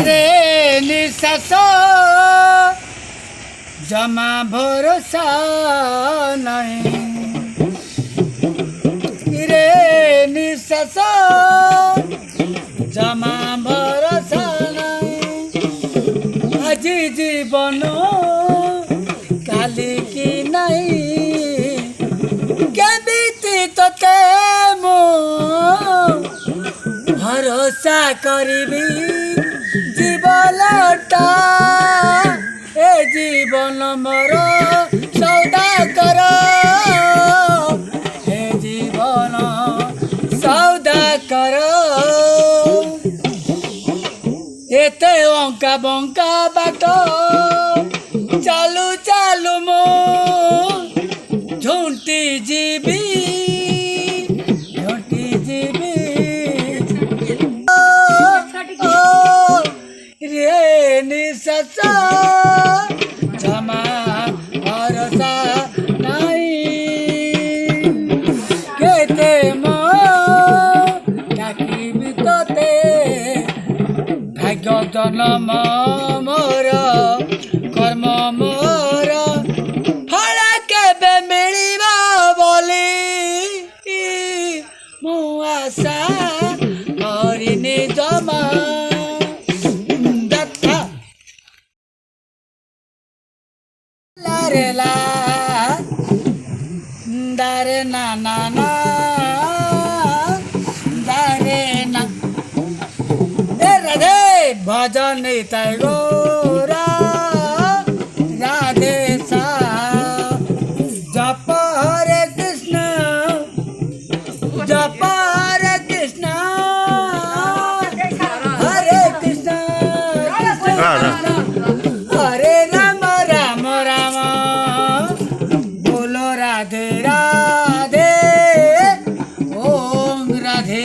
रे निश्वास जमा भरोसा नहीं रे निश्वास जमा भरोसा नहीं আজি जीवन काली की नहीं केमिति तोते मु भरोसा करिबी जीवनटा ए जीवन मोर सौदा कर ए जीवन सौदा कर एते अंका बंका बाट चालू चालू मो झुंटी जीबी रे निश्वास जमा भरोसा नहीं केते मो डाकिबी तोते भाग्य जन्म मोर कर्म मोर फल केबे मिलिबा बोली मु आशा करिनी जमा रे ला दारे ना ना ना दारे ना ए राधे भजन तय गोरा राधे सा जप हरे कृष्ण जप हरे कृष्ण हरे कृष्ण हरे राम राम राम बोलो राधे राधे ओम राधे।